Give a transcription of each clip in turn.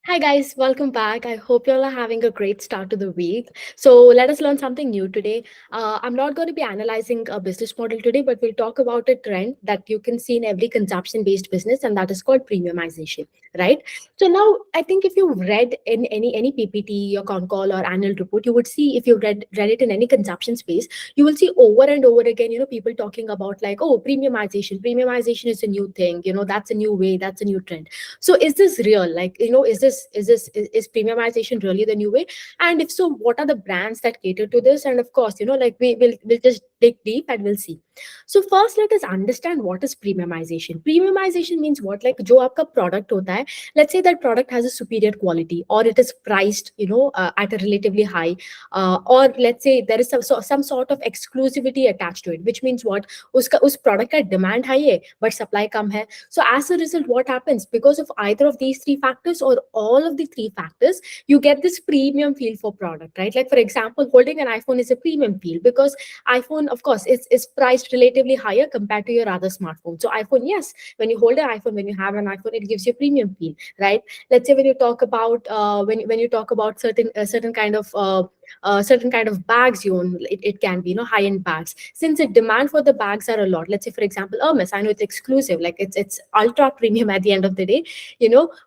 Hi guys, welcome back. I hope you all are having a great start to the week. So let us learn something new today. I'm not going to be analyzing a business model today, but we'll talk about a trend that you can see in every consumption-based business, and that is called premiumization, right? So now I think if you've read in any PPT or con call or annual report, you would see if you read it in any consumption space, you will see over and over again, people talking about like, oh, premiumization. Premiumization is a new thing, that's a new way, that's a new trend. So is this real? Like, is premiumization really the new way? And if so, what are the brands that cater to this? And of course, like we'll just dig deep and we'll see. So first, let us understand what is premiumization. Premiumization means what? Like, जो आपका product होता है, let's say that product has a superior quality, or it is priced, at a relatively high, or let's say there is some sort of exclusivity attached to it, which means what? उसका उस product का demand high है, but supply कम है. So as a result, what happens? Because of either of these three factors or all of the three factors, you get this premium feel for product, right? Like for example, holding an iPhone is a premium feel because iPhone, of course, is priced relatively higher compared to your other smartphone. So iPhone, yes, when you hold an iPhone, when you have an iPhone, it gives you premium feel, right? Let's say when you talk about when you talk about certain kind of bags you own, it can be high end bags. Since the demand for the bags are a lot, let's say for example Hermes, I know it's exclusive, like it's ultra premium at the end of the day,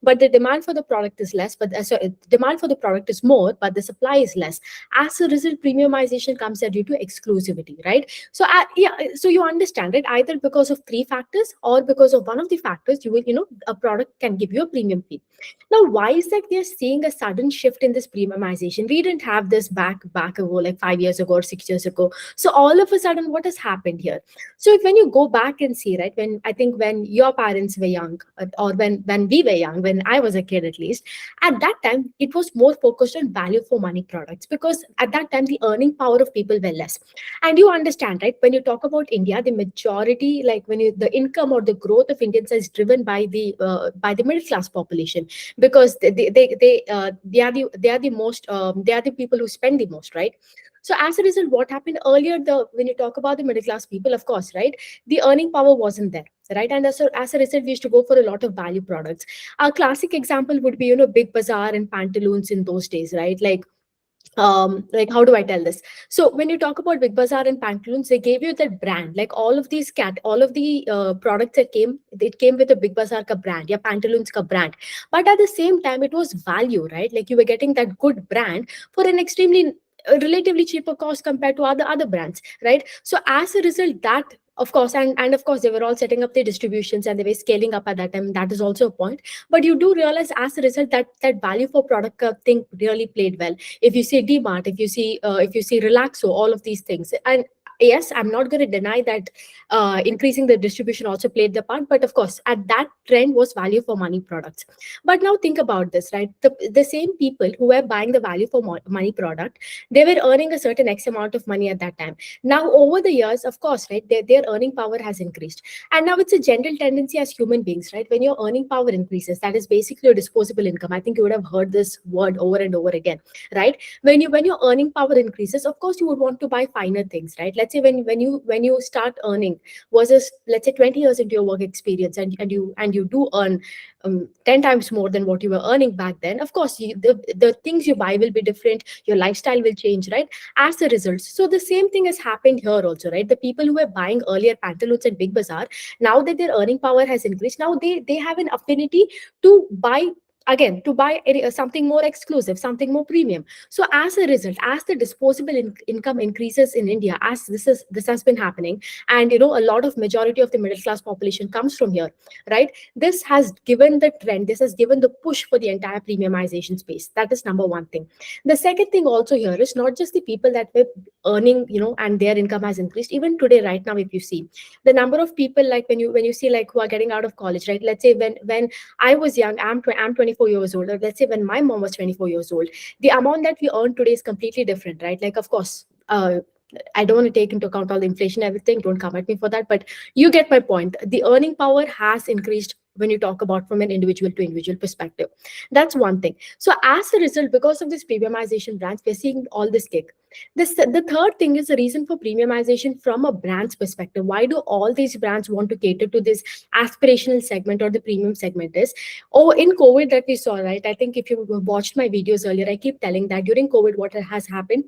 but the demand for the product is less, but demand for the product is more, but the supply is less. As a result, premiumization comes due to exclusivity, right? So yeah, so you understand it, either because of three factors or because of one of the factors, you will a product can give you a premium fee. Now, why is that we are seeing a sudden shift in this premiumization? We didn't have this back ago, like 5 years ago or 6 years ago. So all of a sudden, what has happened here? So if when you go back and see, right, when I think when your parents were young, or when we were young, when I was a kid at least, at that time it was more focused on value for money products, because at that time the earning power of people were less. And you understand, right? When you talk about India, the majority, like the income or the growth of Indians is driven by the middle class population, because they are the most they are the people who spend the most, right? So as a result, what happened earlier, the when you talk about the middle class people, of course, right, the earning power wasn't there, right? And as a result, we used to go for a lot of value products. A classic example would be Big Bazaar and pantaloons in those days, right? Like how do I tell this? So when you talk about Big Bazaar and pantaloons, they gave you that brand, like all of the products that came, it came with a Big Bazaar ka brand, yeah, pantaloons ka brand. But at the same time, it was value, right? Like you were getting that good brand for an extremely relatively cheaper cost compared to other brands, right? So as a result, that of course, and of course, they were all setting up their distributions and they were scaling up at that time. That is also a point. But you do realize as a result that that value for product thing really played well. If you see Dmart, if you see Relaxo, all of these things. And yes, I'm not going to deny that increasing the distribution also played the part, but of course at that trend was value for money products. But now think about this, right? The same people who were buying the value for money product, they were earning a certain x amount of money at that time. Now over the years, of course, right, their earning power has increased. And now it's a general tendency as human beings, right? When your earning power increases, that is basically your disposable income. I think you would have heard this word over and over again, right? When your earning power increases, of course you would want to buy finer things, right? Let's say when you start earning versus, let's say, 20 years into your work experience, and you do earn 10 times more than what you were earning back then, of course the things you buy will be different, your lifestyle will change, right? As a result, so the same thing has happened here also, right? The people who were buying earlier pantaloons at Big Bazaar, now that their earning power has increased, now they have an affinity to buy, again, to buy something more exclusive, something more premium. So as a result, as the disposable income increases in India, as this has been happening, and a lot of majority of the middle class population comes from here, right? This has given the trend, this has given the push for the entire premiumization space. That is number one thing. The second thing also here is not just the people that were earning, and their income has increased. Even today, right now, if you see the number of people, like when you see, like, who are getting out of college, right? Let's say when I was young, I'm 24 years old, or let's say when my mom was 24 years old, the amount that we earn today is completely different, right? Like, of course, I don't want to take into account all the inflation, everything. Don't come at me for that. But you get my point. The earning power has increased when you talk about from an individual to individual perspective. That's one thing. So as a result, because of this premiumization brands, we're seeing all this kick. The third thing is the reason for premiumization from a brand's perspective. Why do all these brands want to cater to this aspirational segment or the premium segment is, oh, in COVID that we saw, right? I think if you watched my videos earlier, I keep telling that during COVID, what has happened,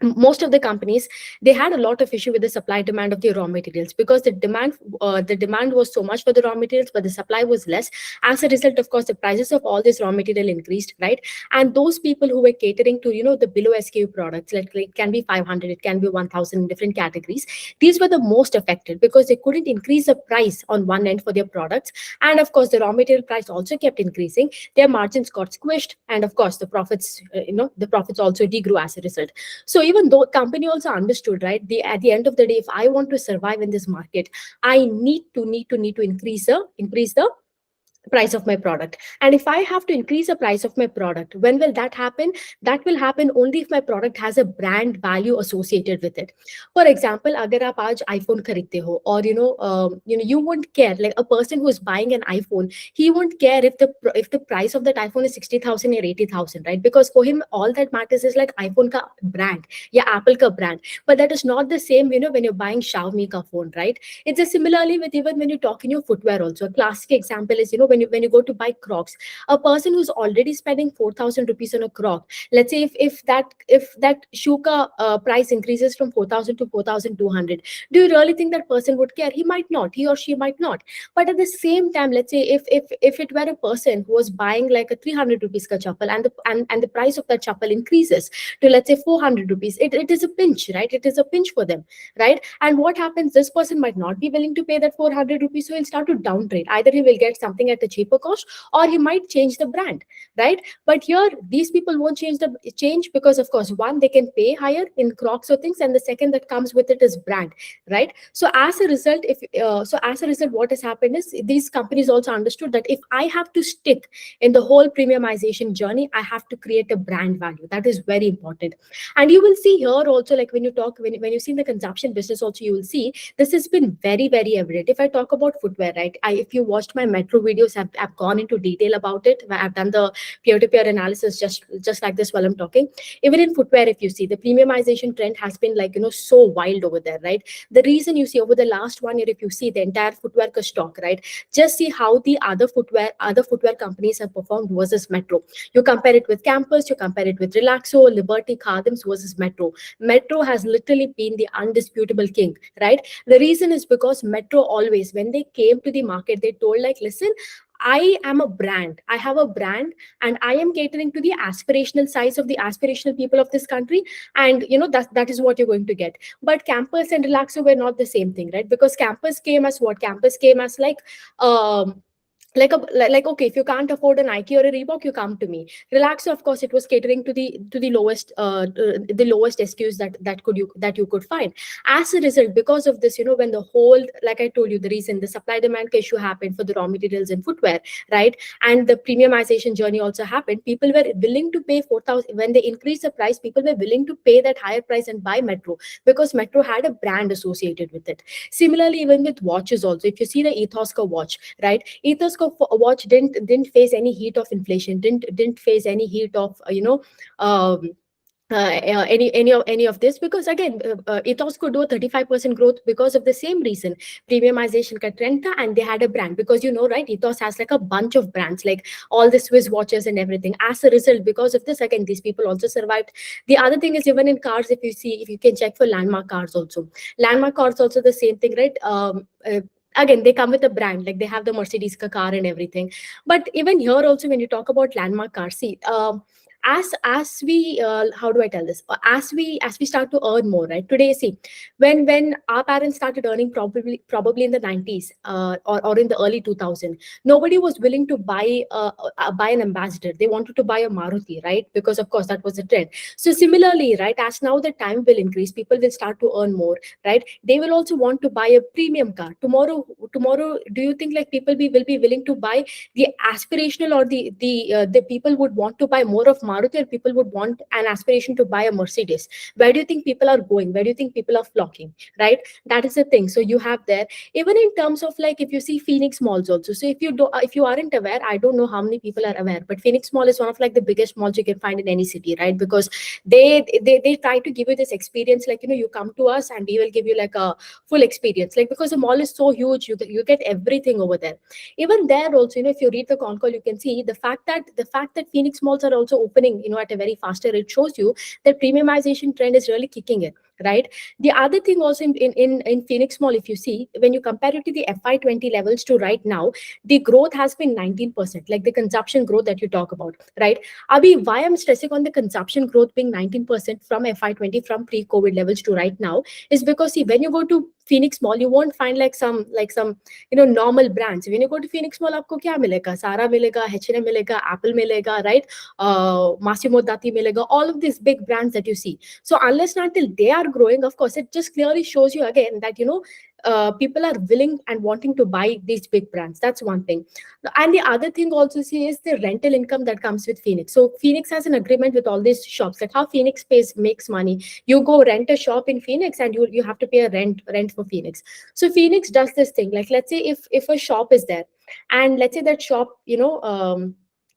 most of the companies, they had a lot of issue with the supply demand of the raw materials, because the demand was so much for the raw materials, but the supply was less. As a result, of course, the prices of all this raw material increased, right? And those people who were catering to, the below SKU products, like it can be 500, it can be 1000 in different categories, these were the most affected, because they couldn't increase the price on one end for their products. And of course, the raw material price also kept increasing, their margins got squished, and of course the profits, the profits also degrew as a result. So even though company also understood, right, at the end of the day, if I want to survive in this market, I need to increase the price of my product. And if I have to increase the price of my product, when will that happen? That will happen only if my product has a brand value associated with it. For example, agar aap aaj iPhone kharidte ho, or you won't care, like a person who is buying an iPhone, he won't care if the price of that iPhone is 60,000 or 80,000, right? Because for him all that matters is like iPhone ka brand, yeah, Apple ka brand. But that is not the same, when you're buying Xiaomi ka phone, right? It's a similarly with, even when you talk in your footwear also. A classic example is, when you go to buy Crocs, a person who's already spending 4,000 rupees on a Croc, let's say if that shoe ka price increases from 4,000 to 4,200, do you really think that person would care? He might not, he or she might not. But at the same time, let's say if it were a person who was buying like a 300 rupees ka chappal, and the price of that chappal increases to, let's say, 400 rupees, it is a pinch, right? It is a pinch for them, right? And what happens, this person might not be willing to pay that 400 rupees, so he'll start to downgrade. Either he will get something at a cheaper cost, or he might change the brand, right? But here these people won't change, because of course, one, they can pay higher in Crocs or things, and the second that comes with it is brand, right? So as a result, what has happened is, these companies also understood that if I have to stick in the whole premiumization journey, I have to create a brand value. That is very important. And you will see here also, like when you see in the consumption business also, you will see this has been very, very evident. If I talk about footwear, right, if you watched my Metro videos, I've gone into detail about it. I've done the peer-to-peer analysis just like this while I'm talking. Even in footwear, if you see, the premiumization trend has been like, so wild over there, right? The reason you see over the last 1 year, if you see the entire footwear stock, right, just see how the other footwear companies have performed versus Metro. You compare it with Campus, you compare it with Relaxo, Liberty, Khadim's versus Metro. Metro has literally been the undisputable king, right? The reason is because Metro always, when they came to the market, they told like, listen, I am a brand. I have a brand, and I am catering to the aspirational size of the aspirational people of this country. And that is what you're going to get. But Campus and Relaxo were not the same thing, right? Because Campus came as what? Campus came as um like okay, if you can't afford a Nike or a Reebok, you come to me. Relaxo, of course, it was catering to the lowest the lowest SKUs that you could find. As a result, because of this, when the whole, like I told you, the reason the supply demand issue happened for the raw materials in footwear, right, and the premiumization journey also happened, people were willing to pay 4,000. When they increased the price, people were willing to pay that higher price and buy Metro, because Metro had a brand associated with it. Similarly, even with watches also, if you see the Ethosco watch, right, Ethosco watch didn't face any heat of inflation, didn't face any heat of um, any of this, because again, Ethos could do a 35% growth because of the same reason, premiumization ka trend tha, and they had a brand, because right, Ethos has like a bunch of brands, like all the Swiss watches and everything. As a result, because of this, again, these people also survived. The other thing is, even in cars, if you can check for Landmark cars also, Landmark cars also the same thing, right? Again, they come with a brand, like they have the Mercedes ka car and everything. But even here also, when you talk about Landmark cars, see, as we how do I tell this, as we start to earn more, right? Today, see, when our parents started earning, probably in the 90s, or in the early 2000, nobody was willing to buy an Ambassador. They wanted to buy a Maruti, right? Because of course that was the trend. So similarly, right, as now the time will increase, people will start to earn more, right? They will also want to buy a premium car tomorrow. Do you think like will be willing to buy the aspirational, or the people would want to buy more of Maruti, or people would want an aspiration to buy a Mercedes, where do you think people are going? Where do you think people are flocking? Right? That is the thing. So you have there, even in terms of like, if you see Phoenix malls also. So if you aren't aware, I don't know how many people are aware, but Phoenix Mall is one of like the biggest malls you can find in any city, right? Because they try to give you this experience, like, you come to us and we will give you like a full experience, like, because the mall is so huge, you get everything over there. Even there also, if you read the con call, you can see the fact that Phoenix malls are also opening, at a very faster rate, shows you that premiumization trend is really kicking in, right? The other thing also in Phoenix Mall, if you see, when you compare it to the FY20 levels to right now, the growth has been 19%, like the consumption growth that you talk about, right? Abhi, why I'm stressing on the consumption growth being 19% from FY20, from pre-COVID levels to right now, is because, see, when you go to Phoenix Mall, you won't find like some normal brands. When you go to Phoenix Mall, आपको क्या मिलेगा? Zara मिलेगा, H&M मिलेगा, Apple मिलेगा, right? Massimo Dutti मिलेगा, all of these big brands that you see. So unless and until they are growing, of course, it just clearly shows you again that people are willing and wanting to buy these big brands. That's one thing. And the other thing also, see, is the rental income that comes with Phoenix. So Phoenix has an agreement with all these shops, like how Phoenix makes money. You go rent a shop in Phoenix and you have to pay a rent for Phoenix. So Phoenix does this thing, like, let's say if a shop is there, and let's say that shop,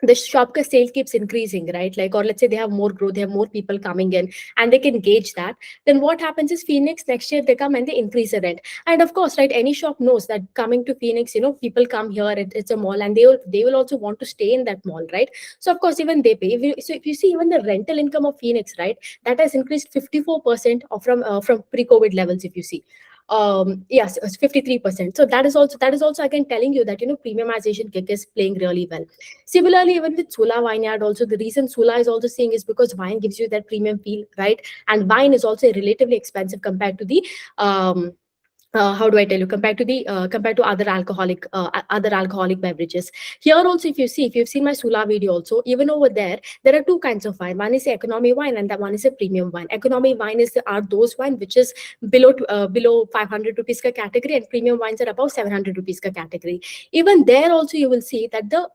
the shop ka sale keeps increasing, right? Like, or let's say they have more growth, they have more people coming in, and they can gauge that. Then what happens is, Phoenix next year they come and they increase the rent. And of course, right, any shop knows that coming to Phoenix, people come here, it's a mall, and they will also want to stay in that mall, right? So of course, even they pay. If you see, even the rental income of Phoenix, right, that has increased 54% from pre-COVID levels, if you see. Yes, it's 53%. So that is also again telling you that premiumization kick is playing really well. Similarly, even with Sula Vineyard, also the reason Sula is also seeing is because wine gives you that premium feel, right? And wine is also relatively expensive compared to the how do I tell you, compared to other alcoholic beverages. Here also, if you've seen my Sula video also, even over there are two kinds of wine. One is the economy wine, and that one is a premium wine. Economy wine are those wine which is below 500 rupees ka category, and premium wines are above 700 rupees ka category. Even there also, you will see that the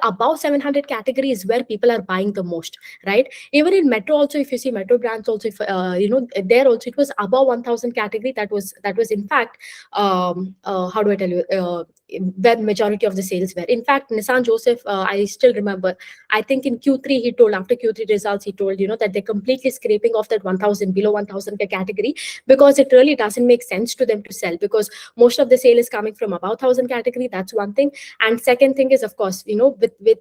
above 700 category is where people are buying the most, right? Even in metro also, if you see metro brands also, if there also it was above 1000 category, that was in fact, how do I tell you, where majority of the sales were. In fact, Nissan Joseph, I still remember, I think in Q3 he told, after Q3 results, he told that they're completely scraping off that 1000, below 1000 category, because it really doesn't make sense to them to sell, because most of the sale is coming from above 1000 category. That's one thing. And second thing is, of course, with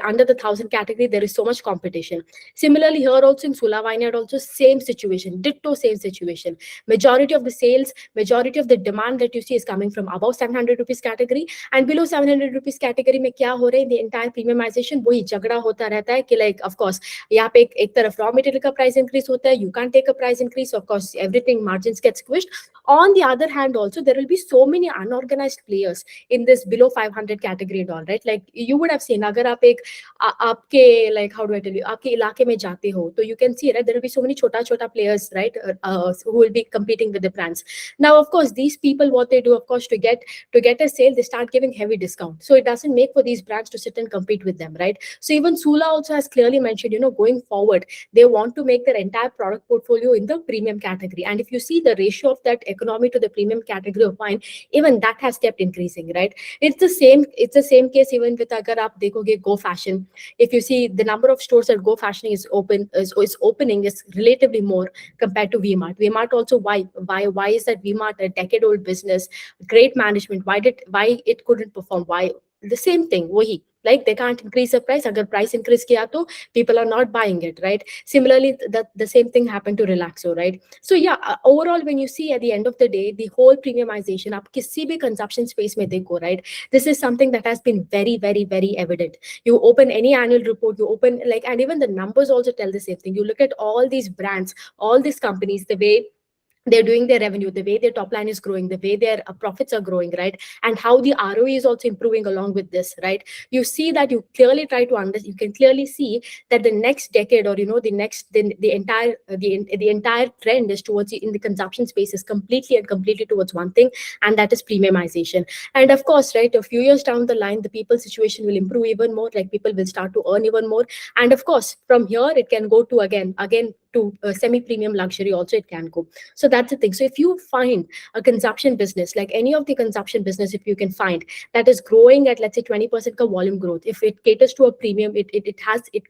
under the 1000 category, there is so much competition. Similarly, here also in Sula Vineyard also, same situation, ditto same situation. Majority of the sales, majority of the demand that you see is coming from above 700 rupees category, and below 700 rupees category में क्या हो रहा है, the entire premiumization वही झगड़ा होता रहता है कि, like, of course, यहाँ पे एक तरफ raw material का price increase होता है, you can't take a price increase, of course everything margins get squished. On the other hand also, there will be so many unorganized players in this below 500 category and all, right? Like, you would have seen, अगर आप एक आपके, like, how do I tell you, आपके इलाके में जाते हो, तो you can see, right, there will be so many छोटा players, right, who will be competing with the brands. Now, of course, these people, what they do, of course, to get a sale, they start giving heavy discount. So it doesn't make for these brands to sit and compete with them, right? So even Sula also has clearly mentioned, going forward, they want to make their entire product portfolio in the premium category. And if you see the ratio of that economy to the premium category of wine, even that has kept increasing, right? It's the same case even with, agar aap dekhoge Go Fashion. If you see the number of stores that Go Fashion is opening is relatively more compared to V-Mart. V-Mart also, why is that V-Mart, a decade-old business, great management, why it couldn't perform? Why? The same thing, wahi. Like, they can't increase the price. Agar price increase kiya to people are not buying it, right? Similarly, the same thing happened to Relaxo, right? So yeah, overall, when you see at the end of the day, the whole premiumization, आप किसी भी consumption space में देखो, right? This is something that has been very, very, very evident. You open any annual report, you open, like, and even the numbers also tell the same thing. You look at all these brands, all these companies, they're doing their revenue, the way their top line is growing, the way their profits are growing, right? And how the ROE is also improving along with this, right? You see that you clearly try to understand, you can clearly see that the next decade, or the entire the entire trend is towards, in the consumption space, is completely and completely towards one thing, and that is premiumization. And of course, right, a few years down the line, the people's situation will improve even more, like people will start to earn even more. And of course, from here it can go to again to semi premium luxury also, it can go. So that's the thing. So if you find a consumption business, like any of the consumption business, if you can find that is growing at, let's say, 20% ka volume growth, if it caters to a premium, it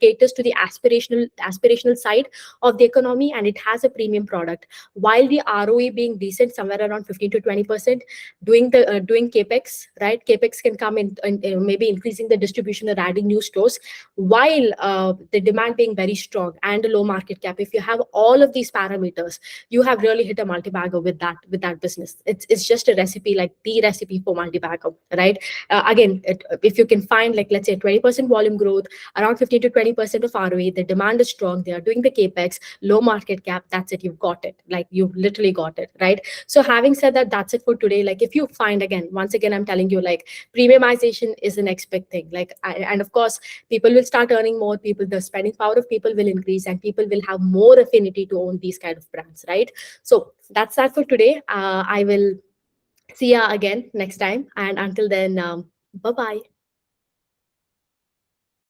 caters to the aspirational side of the economy, and it has a premium product, while the ROE being decent, somewhere around 15 to 20%, doing capex, right? Capex can come in, and maybe increasing the distribution or adding new stores, while the demand being very strong and a low market cap. If you have all of these parameters, you have really hit a multi-bagger with that business. It's just a recipe, like the recipe for multi-bagger, right? Again, if you can find, like, let's say 20% volume growth, around 15 to 20% of ROE, the demand is strong, they are doing the capex, low market cap, that's it, you've got it. Like, you've literally got it, right? So having said that, that's it for today. Like, if you find, again, once again, I'm telling you, like, premiumization is the next big thing. Like, and of course, people will start earning more, people, the spending power of people will increase, and people will have more affinity to own these kind of brands, right? So that's that for today. I will see you again next time. And until then, bye bye.